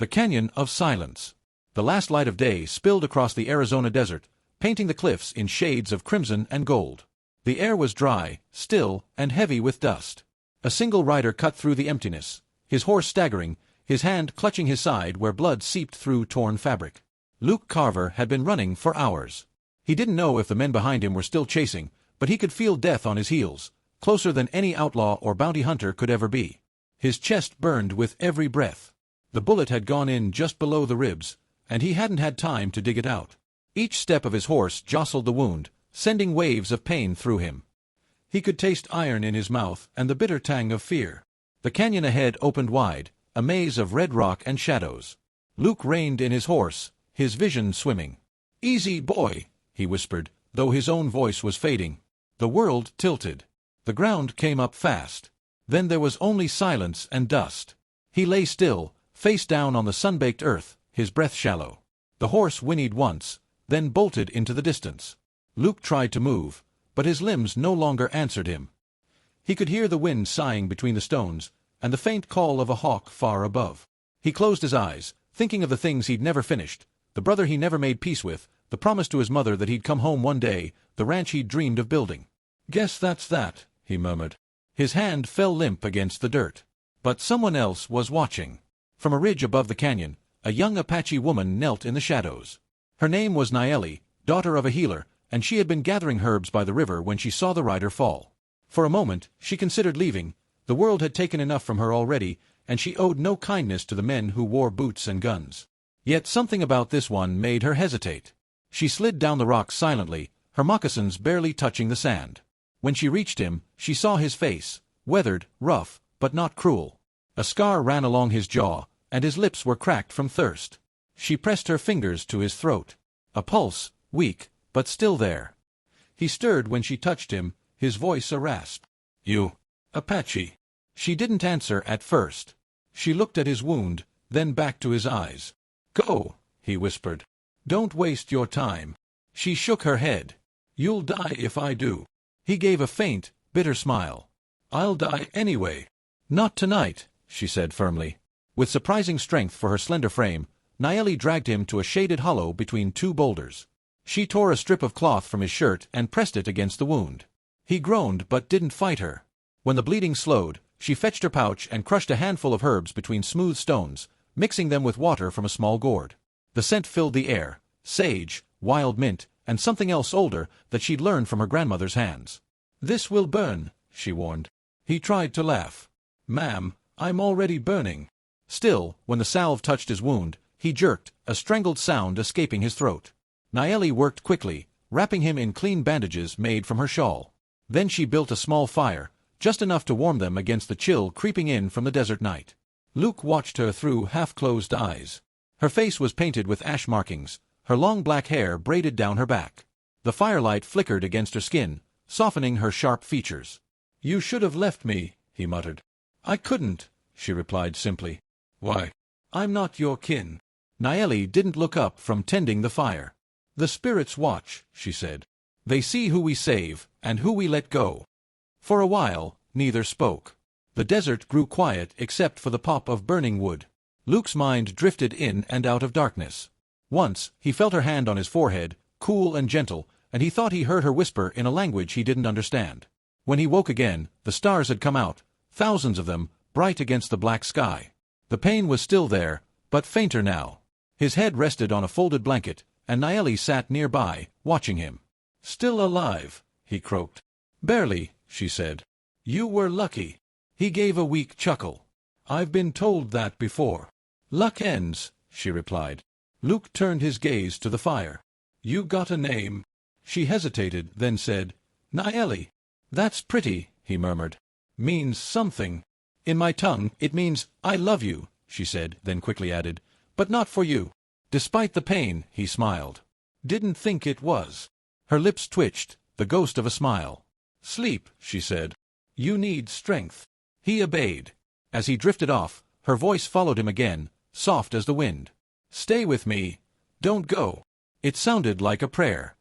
The Canyon of Silence. The last light of day spilled across the Arizona desert, painting the cliffs in shades of crimson and gold. The air was dry, still, and heavy with dust. A single rider cut through the emptiness, his horse staggering, his hand clutching his side where blood seeped through torn fabric. Luke Carver had been running for hours. He didn't know if the men behind him were still chasing, but he could feel death on his heels, closer than any outlaw or bounty hunter could ever be. His chest burned with every breath. The bullet had gone in just below the ribs, and he hadn't had time to dig it out. Each step of his horse jostled the wound, sending waves of pain through him. He could taste iron in his mouth and the bitter tang of fear. The canyon ahead opened wide, a maze of red rock and shadows. Luke reined in his horse, his vision swimming. "Easy, boy," he whispered, though his own voice was fading. The world tilted. The ground came up fast. Then there was only silence and dust. He lay still, face down on the sun-baked earth, his breath shallow. The horse whinnied once, then bolted into the distance. Luke tried to move, but his limbs no longer answered him. He could hear the wind sighing between the stones, and the faint call of a hawk far above. He closed his eyes, thinking of the things he'd never finished, the brother he never made peace with, the promise to his mother that he'd come home one day, the ranch he'd dreamed of building. "Guess that's that," he murmured. His hand fell limp against the dirt. But someone else was watching. From a ridge above the canyon, a young Apache woman knelt in the shadows. Her name was Nayeli, daughter of a healer, and she had been gathering herbs by the river when she saw the rider fall. For a moment, she considered leaving. The world had taken enough from her already, and she owed no kindness to the men who wore boots and guns. Yet something about this one made her hesitate. She slid down the rocks silently, her moccasins barely touching the sand. When she reached him, she saw his face, weathered, rough, but not cruel. A scar ran along his jaw, and his lips were cracked from thirst. She pressed her fingers to his throat. A pulse, weak, but still there. He stirred when she touched him, his voice a rasp. "You, Apache." She didn't answer at first. She looked at his wound, then back to his eyes. "Go," he whispered. "Don't waste your time." She shook her head. "You'll die if I do." He gave a faint, bitter smile. "I'll die anyway." "Not tonight," she said firmly. With surprising strength for her slender frame, Nayeli dragged him to a shaded hollow between two boulders. She tore a strip of cloth from his shirt and pressed it against the wound. He groaned but didn't fight her. When the bleeding slowed, she fetched her pouch and crushed a handful of herbs between smooth stones, mixing them with water from a small gourd. The scent filled the air, sage, wild mint, and something else older that she'd learned from her grandmother's hands. "This will burn," she warned. He tried to laugh. "Ma'am, I'm already burning." Still, when the salve touched his wound, he jerked, a strangled sound escaping his throat. Nayeli worked quickly, wrapping him in clean bandages made from her shawl. Then she built a small fire, just enough to warm them against the chill creeping in from the desert night. Luke watched her through half-closed eyes. Her face was painted with ash markings, her long black hair braided down her back. The firelight flickered against her skin, softening her sharp features. "You should have left me," he muttered. "I couldn't," she replied simply. "Why?" "I'm not your kin." Nayeli didn't look up from tending the fire. "The spirits watch," she said. "They see who we save, and who we let go." For a while, neither spoke. The desert grew quiet except for the pop of burning wood. Luke's mind drifted in and out of darkness. Once, he felt her hand on his forehead, cool and gentle, and he thought he heard her whisper in a language he didn't understand. When he woke again, the stars had come out, thousands of them, bright against the black sky. The pain was still there, but fainter now. His head rested on a folded blanket, and Nayeli sat nearby, watching him. "Still alive," he croaked. "Barely," she said. "You were lucky." He gave a weak chuckle. "I've been told that before." "Luck ends," she replied. Luke turned his gaze to the fire. "You got a name?" She hesitated, then said, "Nayeli." "That's pretty," he murmured. "Means something." "In my tongue, it means, 'I love you,'" she said, then quickly added, "but not for you." Despite the pain, he smiled. "Didn't think it was." Her lips twitched, the ghost of a smile. "Sleep," she said. "You need strength." He obeyed. As he drifted off, her voice followed him again, soft as the wind. "Stay with me. Don't go." It sounded like a prayer.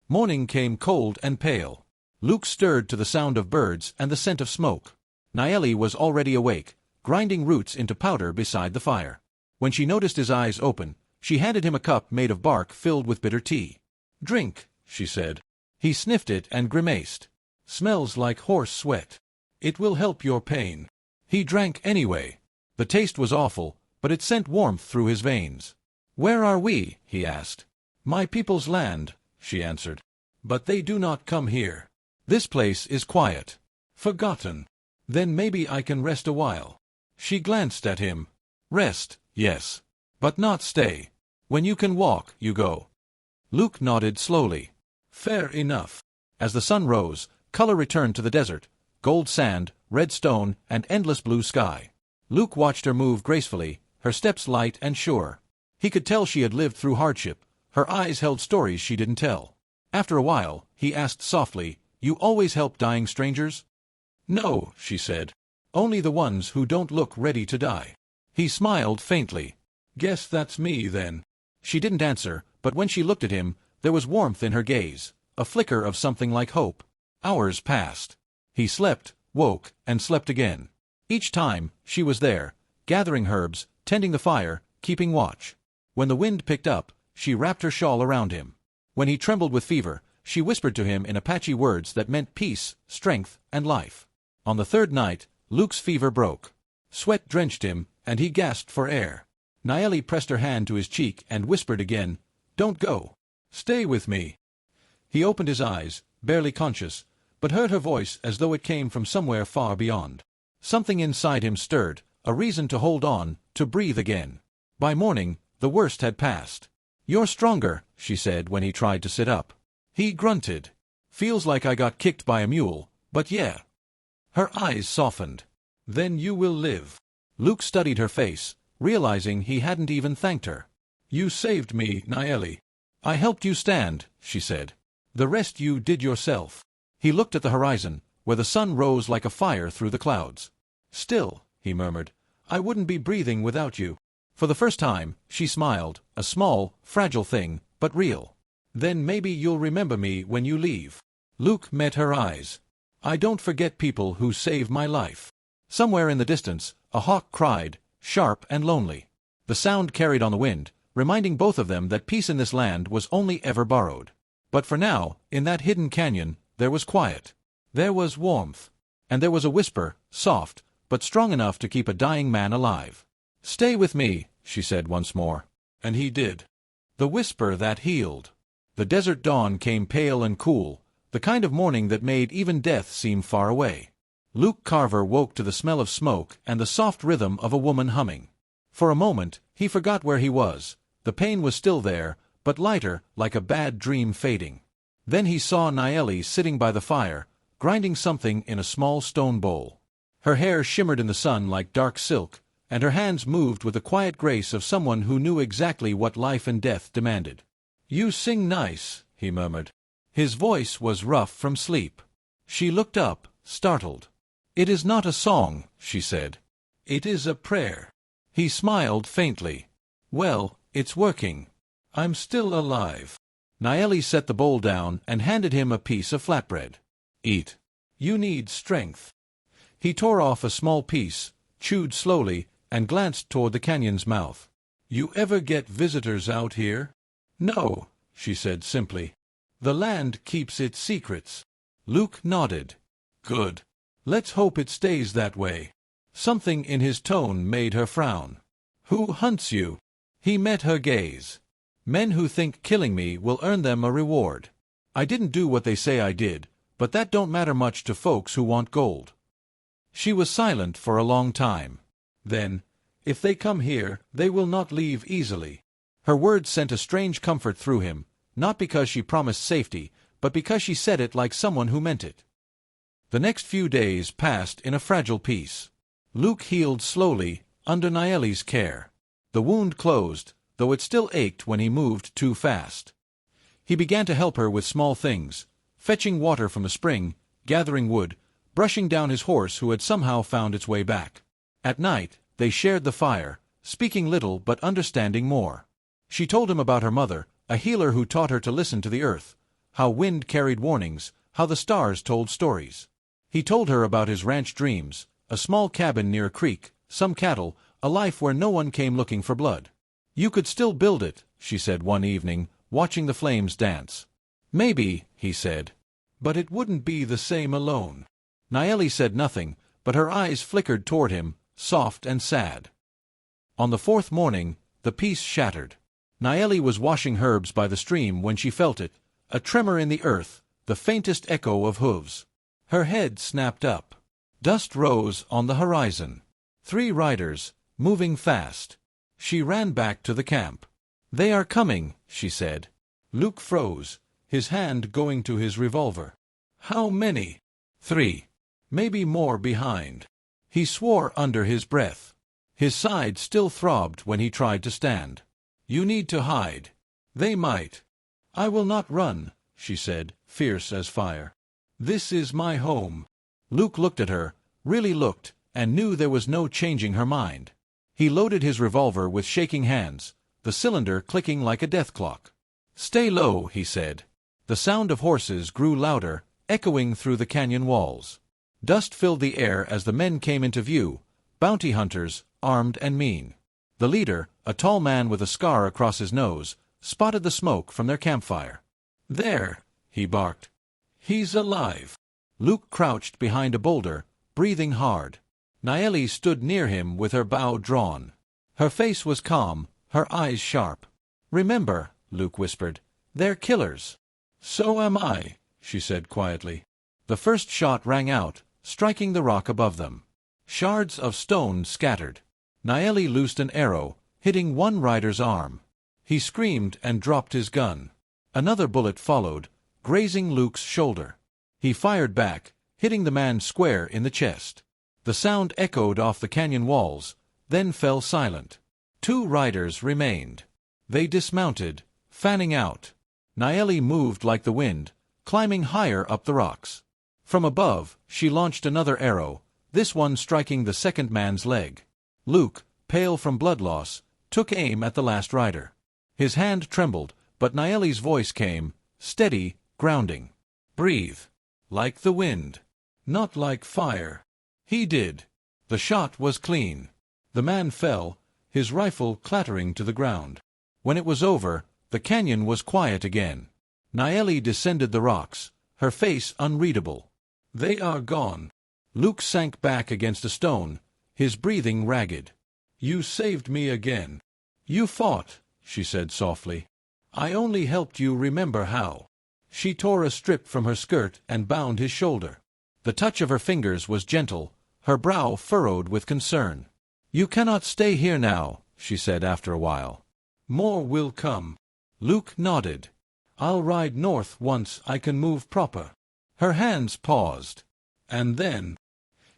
Morning came cold and pale. Luke stirred to the sound of birds and the scent of smoke. Nayeli was already awake, grinding roots into powder beside the fire. When she noticed his eyes open, she handed him a cup made of bark filled with bitter tea. "Drink," she said. He sniffed it and grimaced. "Smells like horse sweat. It will help your pain." He drank anyway. The taste was awful, but it sent warmth through his veins. "Where are we?" he asked. "My people's land," she answered. "But they do not come here. This place is quiet. Forgotten. Then maybe I can rest a while." She glanced at him. "Rest, yes. But not stay. When you can walk, you go." Luke nodded slowly. "Fair enough." As the sun rose, color returned to the desert, gold sand, red stone, and endless blue sky. Luke watched her move gracefully, her steps light and sure. He could tell she had lived through hardship. Her eyes held stories she didn't tell. After a while, he asked softly, "You always help dying strangers?" "No," she said. "Only the ones who don't look ready to die." He smiled faintly. "Guess that's me, then." She didn't answer, but when she looked at him, there was warmth in her gaze, a flicker of something like hope. Hours passed. He slept, woke, and slept again. Each time, she was there, gathering herbs, tending the fire, keeping watch. When the wind picked up, she wrapped her shawl around him. When he trembled with fever, she whispered to him in Apache words that meant peace, strength, and life. On the third night, Luke's fever broke. Sweat drenched him, and he gasped for air. Nayeli pressed her hand to his cheek and whispered again, "Don't go. Stay with me." He opened his eyes, barely conscious, but heard her voice as though it came from somewhere far beyond. Something inside him stirred, a reason to hold on, to breathe again. By morning, the worst had passed. "You're stronger," she said when he tried to sit up. He grunted. "Feels like I got kicked by a mule, but yeah." Her eyes softened. "Then you will live." Luke studied her face, realizing he hadn't even thanked her. "You saved me, Nayeli." "I helped you stand," she said. "The rest you did yourself." He looked at the horizon, where the sun rose like a fire through the clouds. "Still," he murmured, "I wouldn't be breathing without you." For the first time, she smiled, a small, fragile thing, but real. "Then maybe you'll remember me when you leave." Luke met her eyes. "I don't forget people who save my life." Somewhere in the distance, a hawk cried, sharp and lonely. The sound carried on the wind, reminding both of them that peace in this land was only ever borrowed. But for now, in that hidden canyon, there was quiet. There was warmth. And there was a whisper, soft, but strong enough to keep a dying man alive. "Stay with me," she said once more. And he did. The whisper that healed. The desert dawn came pale and cool, the kind of morning that made even death seem far away. Luke Carver woke to the smell of smoke and the soft rhythm of a woman humming. For a moment, he forgot where he was. The pain was still there, but lighter, like a bad dream fading. Then he saw Nayeli sitting by the fire, grinding something in a small stone bowl. Her hair shimmered in the sun like dark silk, and her hands moved with the quiet grace of someone who knew exactly what life and death demanded. "You sing nice," he murmured. His voice was rough from sleep. She looked up, startled. "It is not a song," she said. "It is a prayer." He smiled faintly. "Well, it's working. I'm still alive." Nayeli set the bowl down and handed him a piece of flatbread. "Eat. You need strength." He tore off a small piece, chewed slowly, and glanced toward the canyon's mouth. "You ever get visitors out here?" "No," she said simply. "The land keeps its secrets." Luke nodded. "Good. Let's hope it stays that way." Something in his tone made her frown. "Who hunts you?" He met her gaze. "Men who think killing me will earn them a reward. I didn't do what they say I did, but that don't matter much to folks who want gold." She was silent for a long time. Then, "If they come here, they will not leave easily." Her words sent a strange comfort through him, not because she promised safety, but because she said it like someone who meant it. The next few days passed in a fragile peace. Luke healed slowly, under Nayeli's care. The wound closed, though it still ached when he moved too fast. He began to help her with small things, fetching water from a spring, gathering wood, brushing down his horse who had somehow found its way back. At night, they shared the fire, speaking little but understanding more. She told him about her mother, a healer who taught her to listen to the earth, how wind carried warnings, how the stars told stories. He told her about his ranch dreams, a small cabin near a creek, some cattle, a life where no one came looking for blood. You could still build it, she said one evening, watching the flames dance. Maybe, he said. But it wouldn't be the same alone. Nayeli said nothing, but her eyes flickered toward him, soft and sad. On the fourth morning, the peace shattered. Nayeli was washing herbs by the stream when she felt it, a tremor in the earth, the faintest echo of hooves. Her head snapped up. Dust rose on the horizon. 3 riders, moving fast. She ran back to the camp. "They are coming," she said. Luke froze, his hand going to his revolver. "How many?" "3. Maybe more behind." He swore under his breath. His side still throbbed when he tried to stand. "You need to hide. They might." "I will not run," she said, fierce as fire. "This is my home." Luke looked at her, really looked, and knew there was no changing her mind. He loaded his revolver with shaking hands, the cylinder clicking like a death clock. "Stay low," he said. The sound of horses grew louder, echoing through the canyon walls. Dust filled the air as the men came into view, bounty hunters, armed and mean. The leader, a tall man with a scar across his nose, spotted the smoke from their campfire. "There," he barked. "He's alive." Luke crouched behind a boulder, breathing hard. Nayeli stood near him with her bow drawn. Her face was calm, her eyes sharp. "Remember," Luke whispered, "they're killers." "So am I," she said quietly. The first shot rang out, striking the rock above them. Shards of stone scattered. Nayeli loosed an arrow, hitting one rider's arm. He screamed and dropped his gun. Another bullet followed, grazing Luke's shoulder. He fired back, hitting the man square in the chest. The sound echoed off the canyon walls, then fell silent. 2 riders remained. They dismounted, fanning out. Nayeli moved like the wind, climbing higher up the rocks. From above, she launched another arrow, this one striking the second man's leg. Luke, pale from blood loss, took aim at the last rider. His hand trembled, but Nayeli's voice came, steady, grounding. "Breathe. Like the wind. Not like fire." He did. The shot was clean. The man fell, his rifle clattering to the ground. When it was over, the canyon was quiet again. Nayeli descended the rocks, her face unreadable. "They are gone." Luke sank back against a stone, his breathing ragged. "You saved me again." "You fought," she said softly. "I only helped you remember how." She tore a strip from her skirt and bound his shoulder. The touch of her fingers was gentle, her brow furrowed with concern. "You cannot stay here now," she said after a while. "More will come." Luke nodded. "I'll ride north once I can move proper." Her hands paused. "And then?"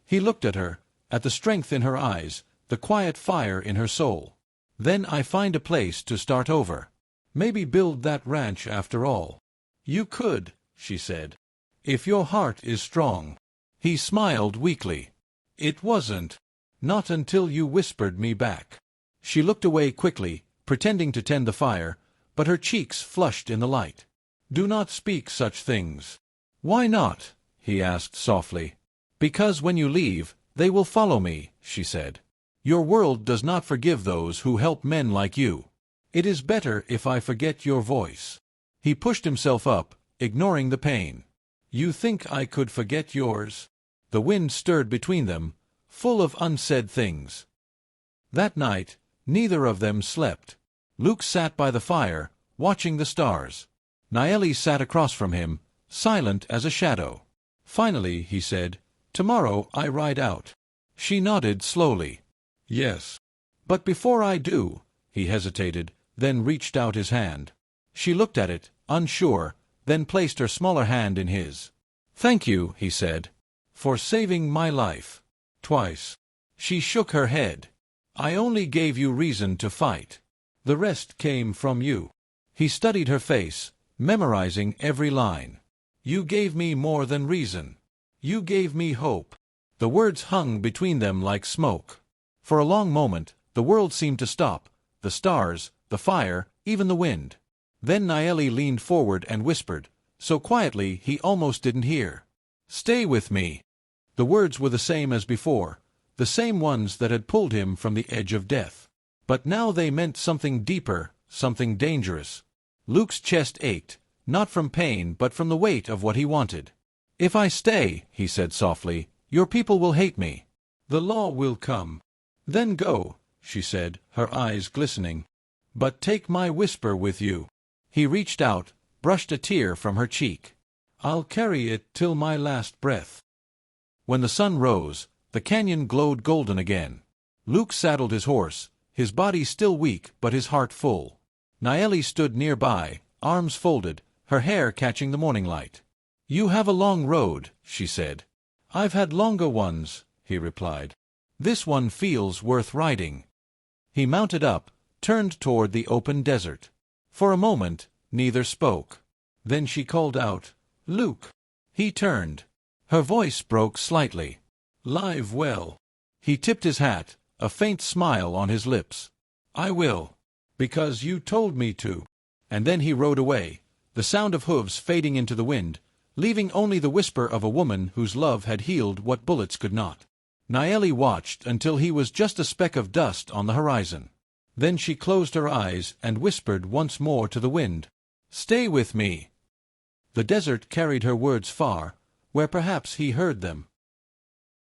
He looked at her, at the strength in her eyes, the quiet fire in her soul. "Then I find a place to start over. Maybe build that ranch after all." "You could," she said, "if your heart is strong." He smiled weakly. "It wasn't. Not until you whispered me back." She looked away quickly, pretending to tend the fire, but her cheeks flushed in the light. "Do not speak such things." "Why not?" he asked softly. "Because when you leave, they will follow me," she said. "Your world does not forgive those who help men like you. It is better if I forget your voice." He pushed himself up, ignoring the pain. "You think I could forget yours?" The wind stirred between them, full of unsaid things. That night, neither of them slept. Luke sat by the fire, watching the stars. Nayeli sat across from him, silent as a shadow. Finally, he said, "Tomorrow I ride out." She nodded slowly. "Yes." "But before I do," he hesitated, then reached out his hand. She looked at it, unsure, then placed her smaller hand in his. "Thank you," he said, "for saving my life. Twice." She shook her head. "I only gave you reason to fight. The rest came from you." He studied her face, memorizing every line. "You gave me more than reason. You gave me hope." The words hung between them like smoke. For a long moment, the world seemed to stop, the stars, the fire, even the wind. Then Nayeli leaned forward and whispered, so quietly he almost didn't hear. "Stay with me." The words were the same as before, the same ones that had pulled him from the edge of death. But now they meant something deeper, something dangerous. Luke's chest ached, not from pain but from the weight of what he wanted. "If I stay," he said softly, "your people will hate me. The law will come." "Then go," she said, her eyes glistening. "But take my whisper with you." He reached out, brushed a tear from her cheek. "I'll carry it till my last breath." When the sun rose, the canyon glowed golden again. Luke saddled his horse, his body still weak but his heart full. Nayeli stood nearby, arms folded, her hair catching the morning light. "You have a long road," she said. "I've had longer ones," he replied. "This one feels worth riding." He mounted up, turned toward the open desert. For a moment, neither spoke. Then she called out, "Luke." He turned. Her voice broke slightly. "Live well." He tipped his hat, a faint smile on his lips. "I will. Because you told me to." And then he rode away, the sound of hooves fading into the wind, leaving only the whisper of a woman whose love had healed what bullets could not. Nayeli watched until he was just a speck of dust on the horizon. Then she closed her eyes and whispered once more to the wind, "Stay with me." The desert carried her words far, where perhaps he heard them.